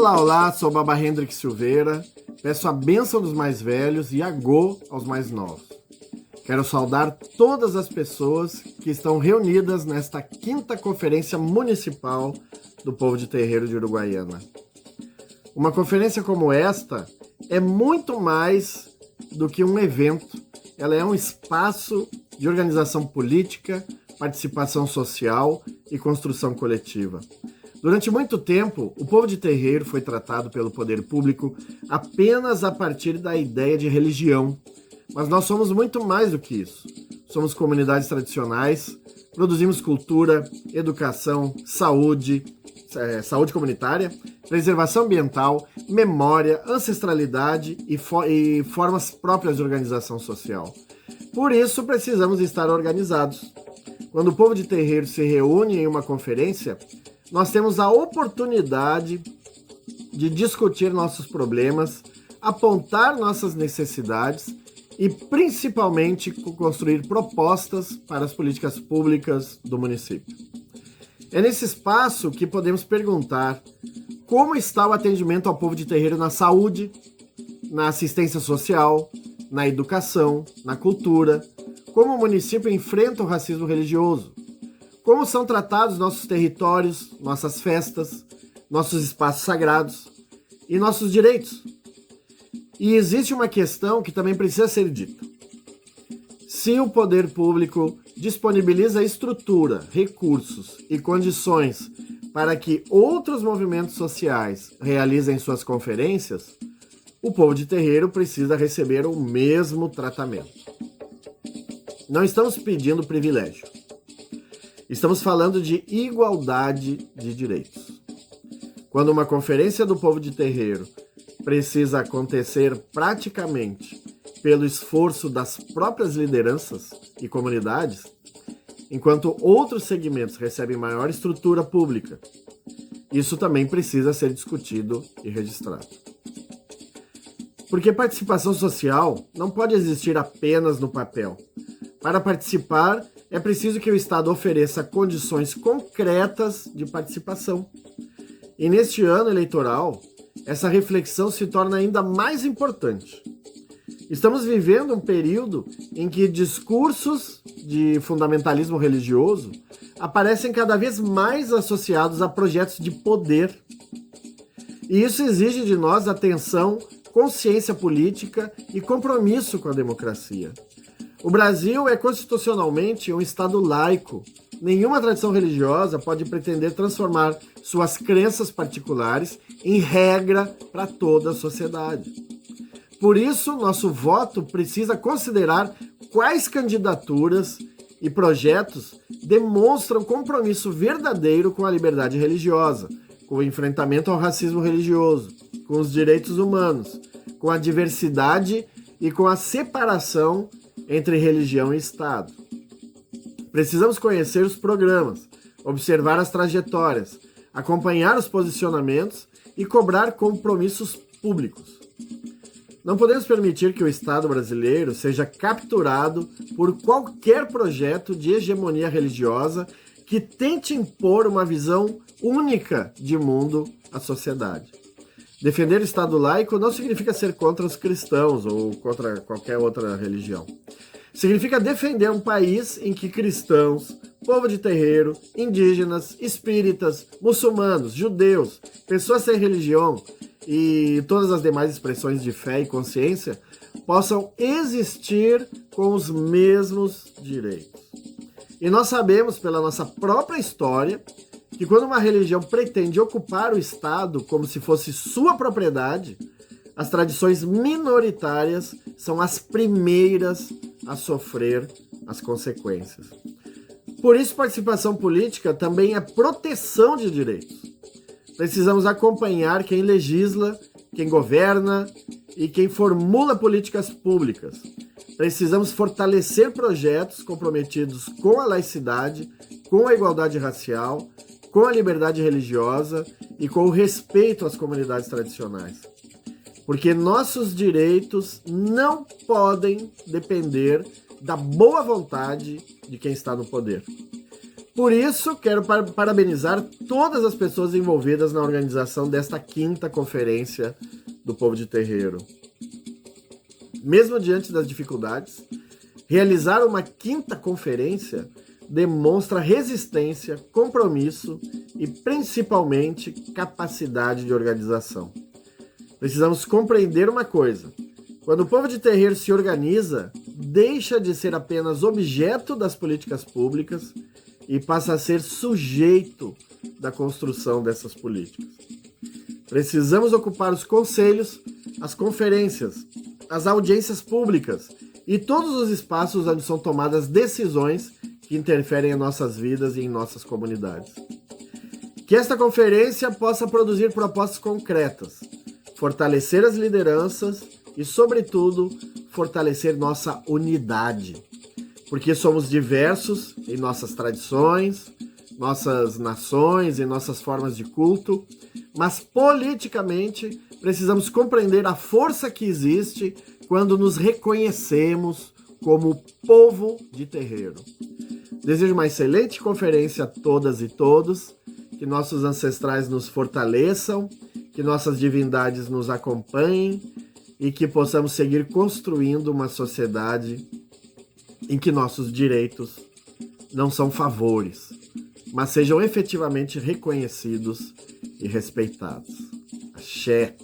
Olá, olá, sou o Baba Hendrik Silveira, peço a bênção dos mais velhos e agô aos mais novos. Quero saudar todas as pessoas que estão reunidas nesta 5ª Conferência Municipal do Povo de Terreiro de Uruguaiana. Uma conferência como esta é muito mais do que um evento, ela é um espaço de organização política, participação social e construção coletiva. Durante muito tempo, o povo de terreiro foi tratado pelo poder público apenas a partir da ideia de religião. Mas nós somos muito mais do que isso. Somos comunidades tradicionais, produzimos cultura, educação, saúde comunitária, preservação ambiental, memória, ancestralidade e formas próprias de organização social. Por isso, precisamos estar organizados. Quando o povo de terreiro se reúne em uma conferência, nós temos a oportunidade de discutir nossos problemas, apontar nossas necessidades e, principalmente, construir propostas para as políticas públicas do município. É nesse espaço que podemos perguntar como está o atendimento ao povo de terreiro na saúde, na assistência social, na educação, na cultura, como o município enfrenta o racismo religioso, como são tratados nossos territórios, nossas festas, nossos espaços sagrados e nossos direitos. E existe uma questão que também precisa ser dita. Se o poder público disponibiliza estrutura, recursos e condições para que outros movimentos sociais realizem suas conferências, o povo de terreiro precisa receber o mesmo tratamento. Não estamos pedindo privilégio. Estamos falando de igualdade de direitos. Quando uma conferência do povo de terreiro precisa acontecer praticamente pelo esforço das próprias lideranças e comunidades, enquanto outros segmentos recebem maior estrutura pública, isso também precisa ser discutido e registrado. Porque participação social não pode existir apenas no papel. Para participar, é preciso que o Estado ofereça condições concretas de participação. E neste ano eleitoral, essa reflexão se torna ainda mais importante. Estamos vivendo um período em que discursos de fundamentalismo religioso aparecem cada vez mais associados a projetos de poder. E isso exige de nós atenção, consciência política e compromisso com a democracia. O Brasil é constitucionalmente um Estado laico. Nenhuma tradição religiosa pode pretender transformar suas crenças particulares em regra para toda a sociedade. Por isso, nosso voto precisa considerar quais candidaturas e projetos demonstram compromisso verdadeiro com a liberdade religiosa, com o enfrentamento ao racismo religioso, com os direitos humanos, com a diversidade e com a separação entre religião e Estado. Precisamos conhecer os programas, observar as trajetórias, acompanhar os posicionamentos e cobrar compromissos públicos. Não podemos permitir que o Estado brasileiro seja capturado por qualquer projeto de hegemonia religiosa que tente impor uma visão única de mundo à sociedade. Defender o Estado laico não significa ser contra os cristãos ou contra qualquer outra religião. Significa defender um país em que cristãos, povo de terreiro, indígenas, espíritas, muçulmanos, judeus, pessoas sem religião e todas as demais expressões de fé e consciência possam existir com os mesmos direitos. E nós sabemos pela nossa própria história que quando uma religião pretende ocupar o Estado como se fosse sua propriedade, as tradições minoritárias são as primeiras a sofrer as consequências. Por isso, participação política também é proteção de direitos. Precisamos acompanhar quem legisla, quem governa e quem formula políticas públicas. Precisamos fortalecer projetos comprometidos com a laicidade, com a igualdade racial, com a liberdade religiosa e com o respeito às comunidades tradicionais. Porque nossos direitos não podem depender da boa vontade de quem está no poder. Por isso, quero parabenizar todas as pessoas envolvidas na organização desta 5ª Conferência do Povo de Terreiro. Mesmo diante das dificuldades, realizar uma 5ª conferência demonstra resistência, compromisso e, principalmente, capacidade de organização. Precisamos compreender uma coisa: quando o povo de terreiro se organiza, deixa de ser apenas objeto das políticas públicas e passa a ser sujeito da construção dessas políticas. Precisamos ocupar os conselhos, as conferências, as audiências públicas e todos os espaços onde são tomadas decisões que interferem em nossas vidas e em nossas comunidades. Que esta conferência possa produzir propostas concretas, fortalecer as lideranças e, sobretudo, fortalecer nossa unidade, porque somos diversos em nossas tradições, nossas nações e nossas formas de culto, mas politicamente precisamos compreender a força que existe quando nos reconhecemos como povo de terreiro. Desejo uma excelente conferência a todas e todos, que nossos ancestrais nos fortaleçam, que nossas divindades nos acompanhem e que possamos seguir construindo uma sociedade em que nossos direitos não são favores, mas sejam efetivamente reconhecidos e respeitados. Axé!